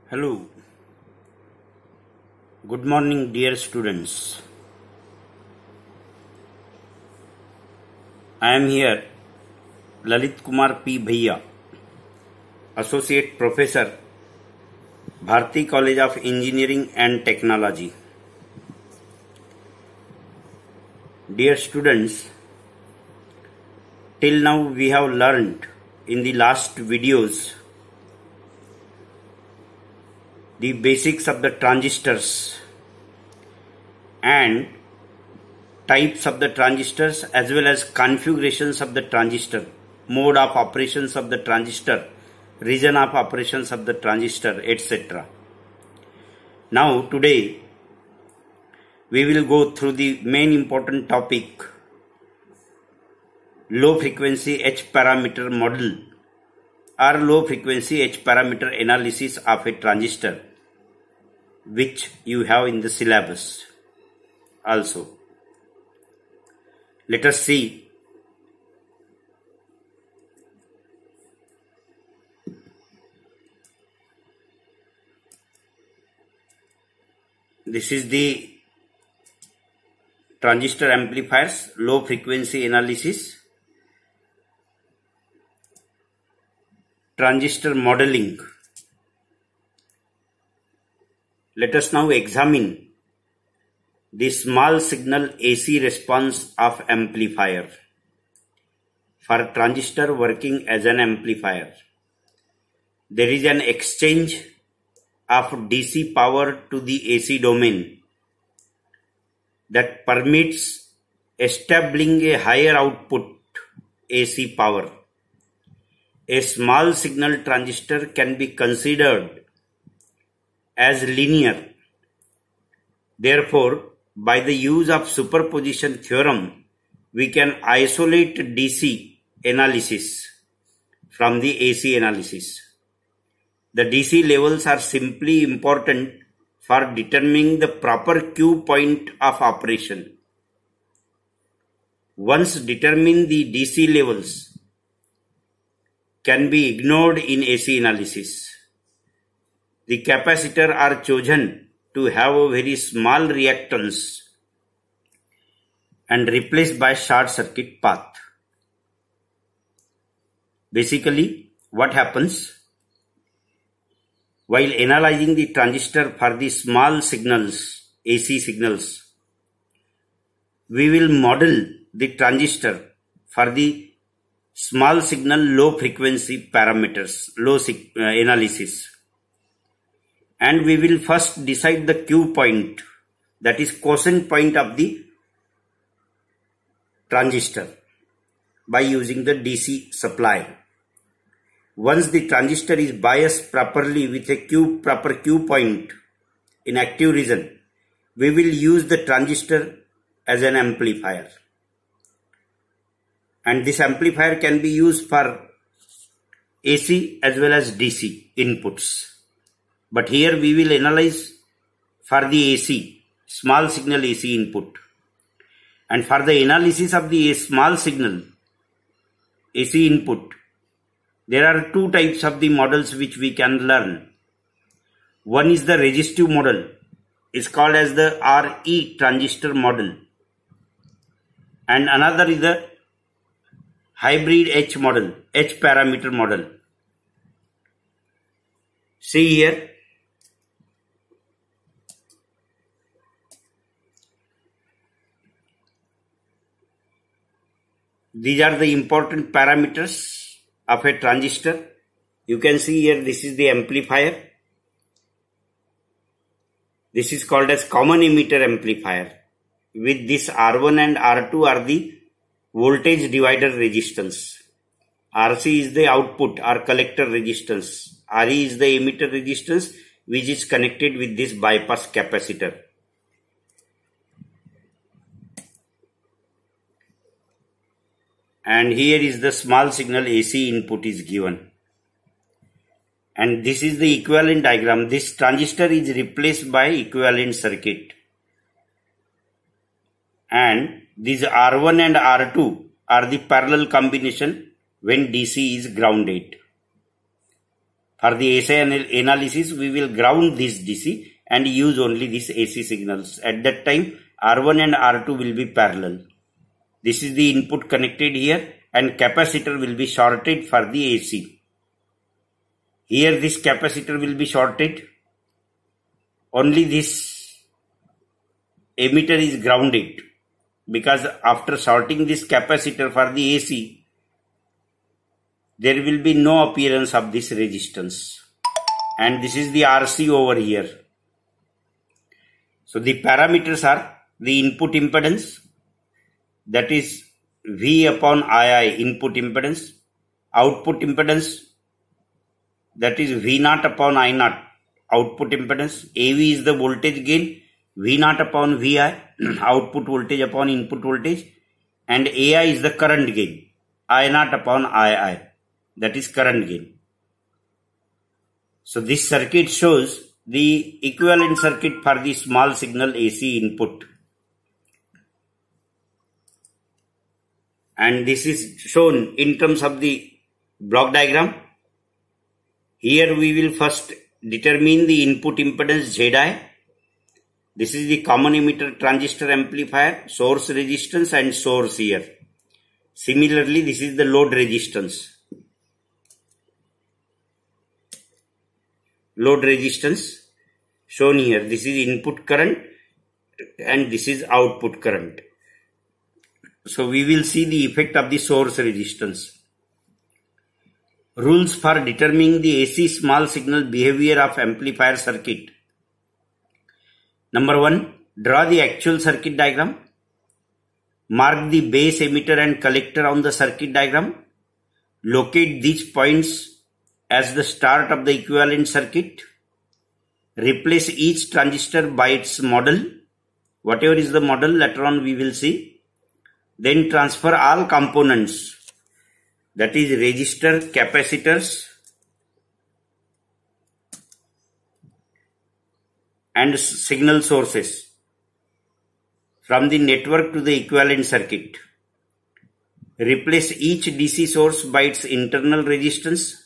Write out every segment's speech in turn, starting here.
Hello, good morning dear students. I am here Lalit Kumar P. Bhaiya, Associate Professor, Bharati College of Engineering and Technology. Dear students, till now we have learned in the last videos the basics of the transistors and types of the transistors as well as configurations of the transistor, mode of operations of the transistor, region of operations of the transistor, etc. Now today we will go through the main important topic, low frequency H parameter model or low frequency H parameter analysis of a transistor, which you have in the syllabus also. Let us see this is the transistor amplifiers, low frequency analysis, transistor modeling. Let us now examine the small signal AC response of amplifier. For transistor working as an amplifier, there is an exchange of DC power to the AC domain that permits establishing a higher output AC power. A small signal transistor can be considered as linear. Therefore, by the use of superposition theorem, we can isolate DC analysis from the AC analysis. The DC levels are simply important for determining the proper Q point of operation. Once determined, the DC levels can be ignored in AC analysis. The capacitor are chosen to have a very small reactance and replaced by short circuit path. Basically, what happens while analyzing the transistor for the small signals, AC signals, we will model the transistor for the small signal low frequency parameters, analysis. And we will first decide the Q point, that is quiescent point of the transistor, by using the DC supply. Once the transistor is biased properly with a proper Q point in active region, we will use the transistor as an amplifier. And this amplifier can be used for AC as well as DC inputs. But here we will analyze for the AC, small signal AC input. And for the analysis of the small signal AC input, there are two types of the models which we can learn. One is the resistive model, is called as the RE transistor model. And another is the hybrid H model, H parameter model. See here, these are the important parameters of a transistor. You can see here, this is the amplifier. This is called as common emitter amplifier. With this R1 and R2 are the voltage divider resistance. RC is the output or collector resistance. RE is the emitter resistance, which is connected with this bypass capacitor. And here is the small signal AC input is given. And this is the equivalent diagram. This transistor is replaced by equivalent circuit. And these R1 and R2 are the parallel combination when DC is grounded. For the AC analysis, we will ground this DC and use only these AC signals. At that time, R1 and R2 will be parallel. This is the input connected here, and capacitor will be shorted for the AC. Here this capacitor will be shorted. Only this emitter is grounded, because after shorting this capacitor for the AC, there will be no appearance of this resistance. And this is the RC over here. So the parameters are the input impedance, that is V upon II input impedance, output impedance, that is V0 upon I0 output impedance, AV is the voltage gain, V0 upon VI output voltage upon input voltage, and AI is the current gain, I0 upon II, that is current gain. So this circuit shows the equivalent circuit for the small signal AC input. And this is shown in terms of the block diagram. Here we will first determine the input impedance Zi. This is the common emitter transistor amplifier, source resistance and source here. Similarly, this is the load resistance. Load resistance shown here. This is input current and this is output current. So we will see the effect of the source resistance. Rules for determining the AC small signal behavior of amplifier circuit. Number 1, draw the actual circuit diagram. Mark the base emitter and collector on the circuit diagram. Locate these points as the start of the equivalent circuit. Replace each transistor by its model. Whatever is the model, later on we will see. Then transfer all components, that is resistor, capacitors and signal sources, from the network to the equivalent circuit. Replace each DC source by its internal resistance.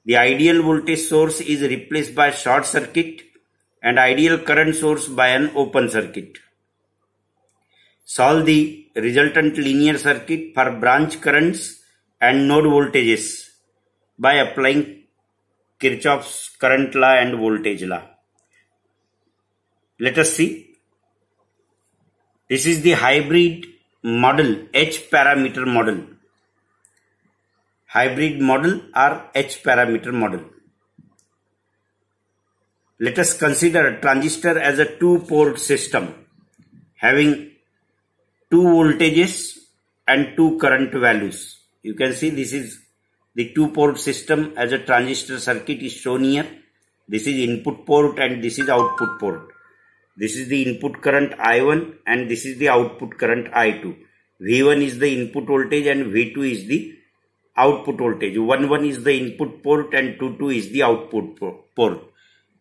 The ideal voltage source is replaced by short circuit and ideal current source by an open circuit. Solve the resultant linear circuit for branch currents and node voltages by applying Kirchhoff's current law and voltage law. Let us see. This is the hybrid model, H parameter model. Hybrid model or H parameter model. Let us consider a transistor as a two-port system having two voltages and two current values. You can see this is the two-port system as a transistor circuit is shown here. This is input port and this is output port. This is the input current I1 and this is the output current I2. V1 is the input voltage and V2 is the output voltage. 1 is the input port and 2 is the output port.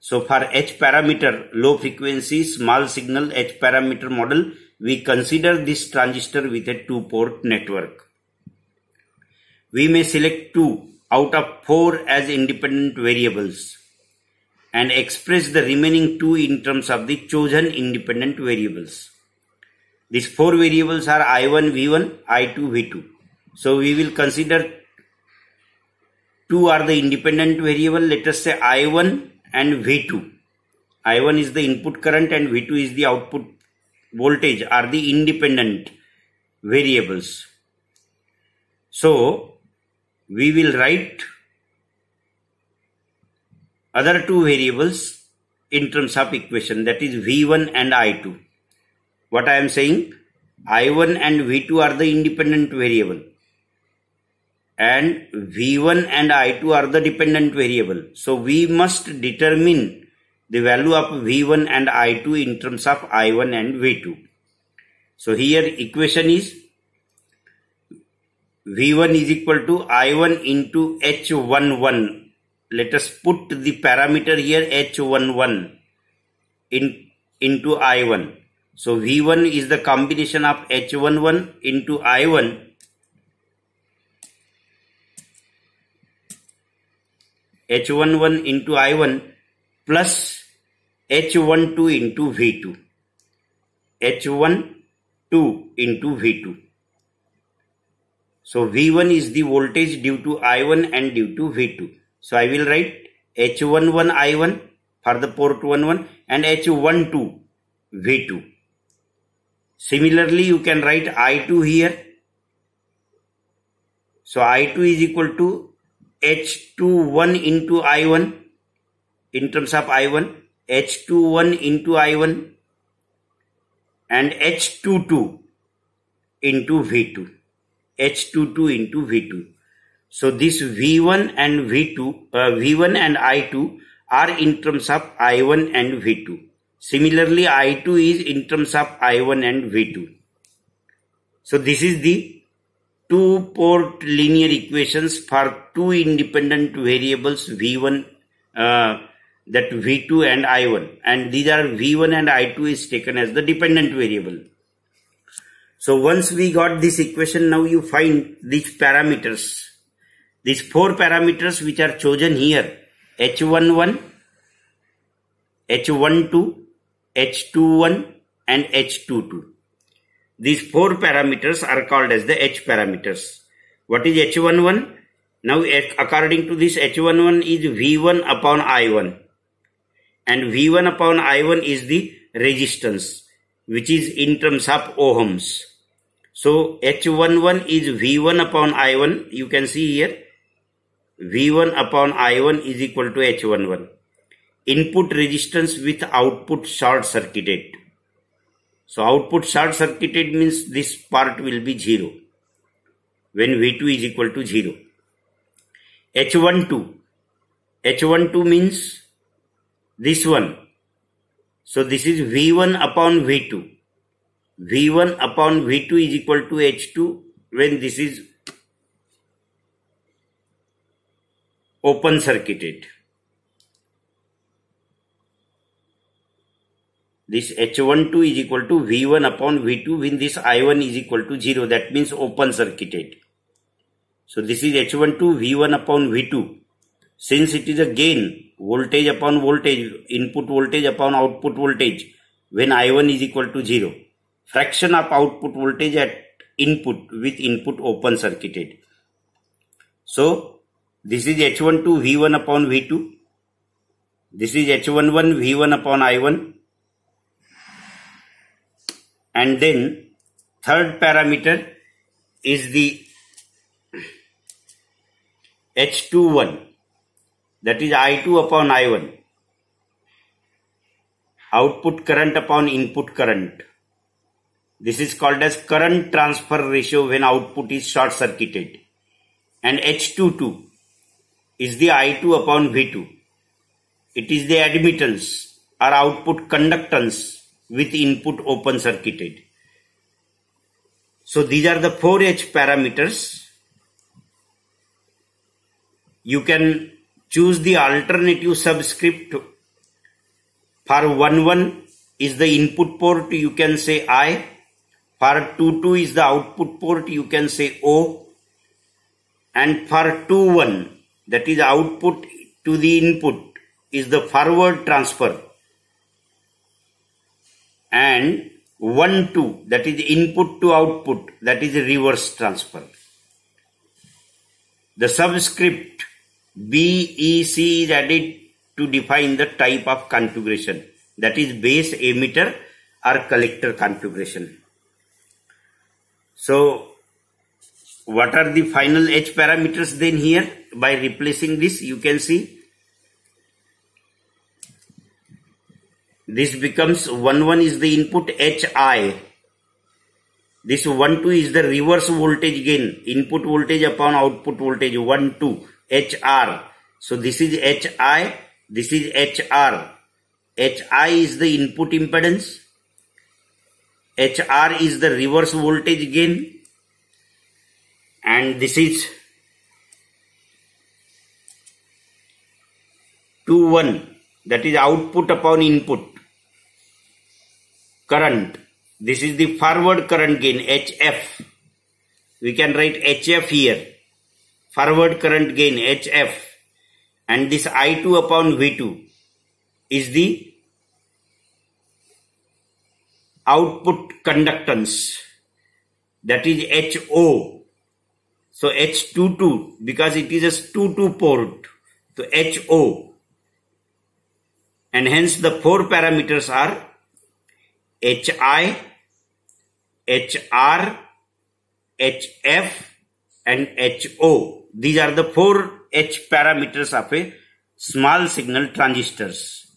So for H parameter, low frequency, small signal H parameter model, we consider this transistor with a two-port network. We may select 2 out of 4 as independent variables and express the remaining 2 in terms of the chosen independent variables. These 4 variables are I1, V1, I2, V2. So we will consider 2 are the independent variable. Let us say I1 and V2. I1 is the input current and V2 is the output voltage are the independent variables. So we will write other 2 variables in terms of equation, that is V1 and I2. What I am saying, I1 and V2 are the independent variable and V1 and I2 are the dependent variable. So we must determine the value of V1 and I2 in terms of I1 and V2. So here equation is V1 is equal to I1 into H11. Let us put the parameter here H11 into I1. So V1 is the combination of H11 into I1 H11 into I1 plus H12 into V2. H12 into V2. So V1 is the voltage due to I1 and due to V2. So I will write H11 I1 for the port 11 and H12 V2. Similarly, you can write I2 here. So I2 is equal to H21 into I1 in terms of I1, H21 into I1 and H22 into V2. H22 into V2. So this V1 and V1 and I2 are in terms of I1 and V2. Similarly, I2 is in terms of I1 and V2. So this is the two-port linear equations for two independent variables V1, that V2 and I1. And these are V1 and I2 is taken as the dependent variable. So once we got this equation, now you find these parameters. These four parameters which are chosen here, H11, H12, H21 and H22. These four parameters are called as the H parameters. What is H11? Now according to this, H11 is V1 upon I1. And V1 upon I1 is the resistance, which is in terms of ohms. So H11 is V1 upon I1. You can see here, V1 upon I1 is equal to H11. Input resistance with output short circuited. So output short circuited means this part will be 0 when V2 is equal to 0. H12. H12 means this one. So this is V1 upon V2. V1 upon V2 is equal to H2 when this is open circuited. This H12 is equal to V1 upon V2 when this I1 is equal to 0. That means open circuited. So this is H12 V1 upon V2. Since it is a gain, voltage upon voltage, input voltage upon output voltage, when I1 is equal to 0. Fraction of output voltage at input with input open circuited. So this is H12 V1 upon V2. This is H11 V1 upon I1. And then third parameter is the H21. That is I2 upon I1. Output current upon input current. This is called as current transfer ratio when output is short circuited. And H22 is the I2 upon V2. It is the admittance or output conductance with input open circuited. So these are the 4H parameters. You can choose the alternative subscript. For 11 is the input port, you can say I. For 22 is the output port, you can say O. And for 21, that is output to the input, is the forward transfer. And 12, that is input to output, that is reverse transfer. The subscript B, E, C is added to define the type of configuration, that is base, emitter or collector configuration. So what are the final H parameters then here? By replacing this, you can see this becomes 11 is the input HI. This 12 is the reverse voltage gain, input voltage upon output voltage, 12 HR. So this is HI, this is HR. HI is the input impedance, HR is the reverse voltage gain, and this is 21, that is output upon input current. This is the forward current gain, HF. We can write HF here. Forward current gain, HF. and this I2 upon V2 is the output conductance, that is HO. So H22, because it is a 2-2 port, so HO, and hence the four parameters are HI, HR, HF and HO. These are the four H parameters of a small signal transistors.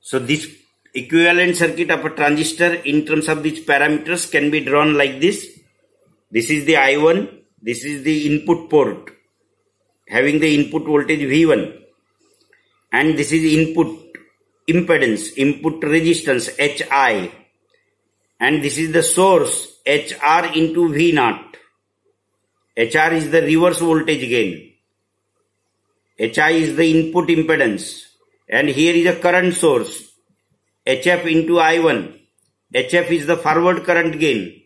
So this equivalent circuit of a transistor in terms of these parameters can be drawn like this. This is the I1, this is the input port having the input voltage V1, and this is input impedance, input resistance HI, and this is the source HR into V0. HR is the reverse voltage gain, HI is the input impedance, and here is a current source HF into I1. HF is the forward current gain,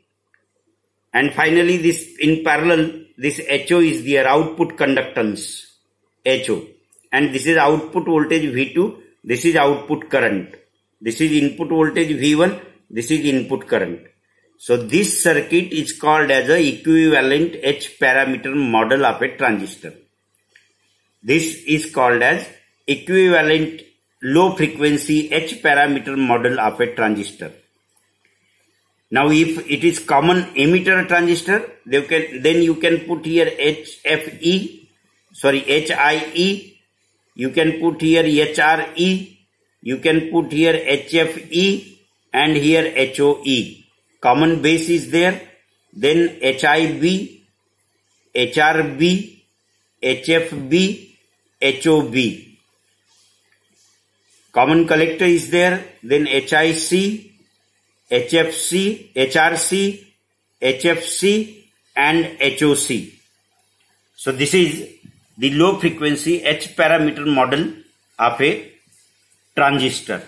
and finally this in parallel this HO is their output conductance HO, and this is output voltage V2, this is output current, this is input voltage V1, this is input current. So this circuit is called as a equivalent H parameter model of a transistor. This is called as equivalent low frequency H parameter model of a transistor. Now if it is common emitter transistor, then you can put here HIE, you can put here HRE, you can put here HFE and here HOE. Common base is there, then HIB, HRB, HFB, HOB. Common collector is there, then HIC, HFC, HRC, HFC and HOC. So this is the low frequency H parameter model of a transistor.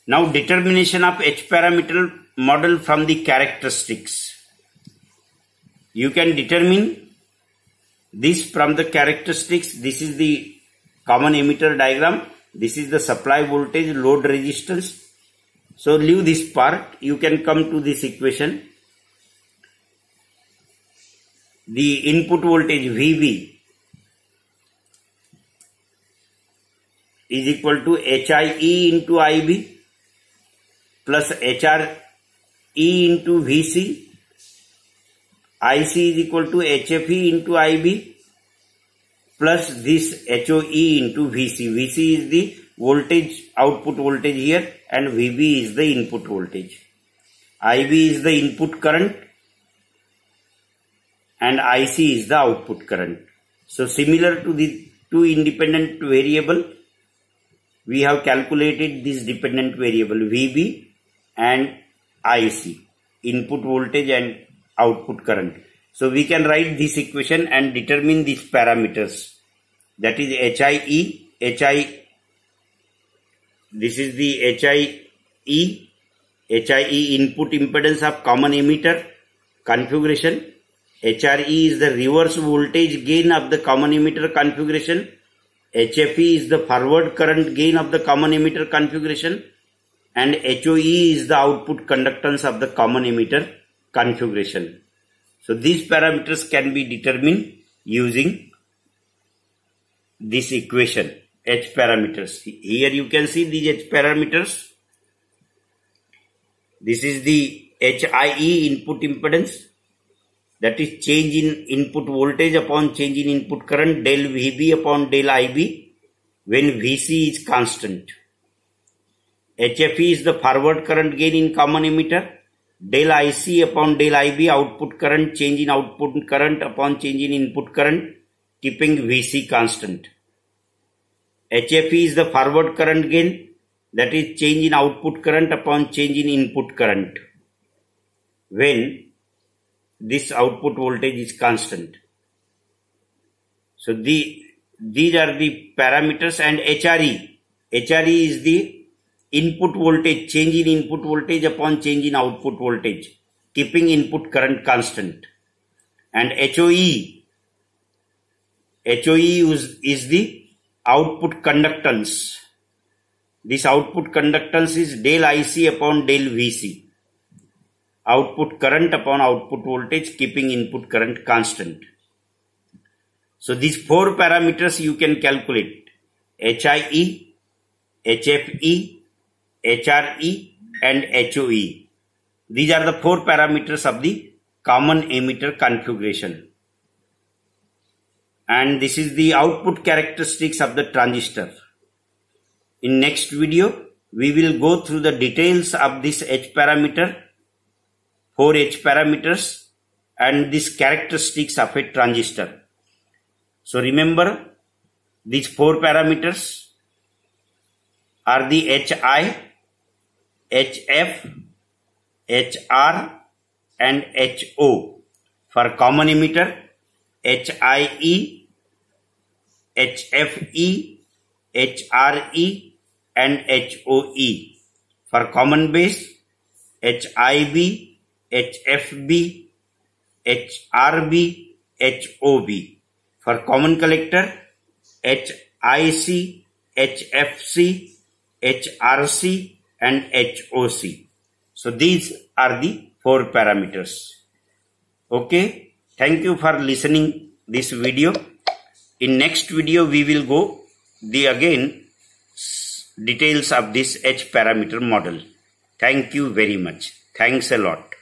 Now determination of H parameter model from the characteristics. You can determine this from the characteristics. This is the common emitter diagram. This is the supply voltage, load resistance. So leave this part. You can come to this equation. The input voltage VB is equal to HIE into IB plus HRE into VC. IC is equal to HFE into IB plus this HOE into VC. VC is the voltage, output voltage here, and VB is the input voltage. IB is the input current and IC is the output current. So similar to the two independent variable, we have calculated this dependent variable VB and IC, input voltage and output current. So we can write this equation and determine these parameters. That is HIE, this is the HIE input impedance of common emitter configuration. HRE is the reverse voltage gain of the common emitter configuration. HFE is the forward current gain of the common emitter configuration. And HOE is the output conductance of the common emitter configuration. So these parameters can be determined using this equation, H parameters. Here you can see these H parameters. This is the HIE input impedance, that is change in input voltage upon change in input current, del VB upon del IB when VC is constant. HFE is the forward current gain in common emitter, del IC upon del IB output current, change in output current upon change in input current, keeping VC constant. HFE is the forward current gain, that is change in output current upon change in input current when this output voltage is constant. So these are the parameters. And HRE is the input voltage, change in input voltage upon change in output voltage, keeping input current constant. And HOE HOE is the output conductance. This output conductance is del IC upon del VC. Output current upon output voltage, keeping input current constant. So these 4 parameters you can calculate: HIE, HFE, HRE and HOE. These are the 4 parameters of the common emitter configuration. And this is the output characteristics of the transistor. In next video, we will go through the details of this H parameter, 4 H parameters and these characteristics of a transistor. So remember, these 4 parameters are the HI, HF, HR and HO. For common emitter, HIE, HFE, HRE and HOE. For common base, HIB, HFB, HRB, HOB. For common collector, HIC, HFC, HRC and HOC. So these are the 4 parameters. Okay, thank you for listening this video. In next video we will go the again details of this H parameter model. Thank you very much. Thanks a lot.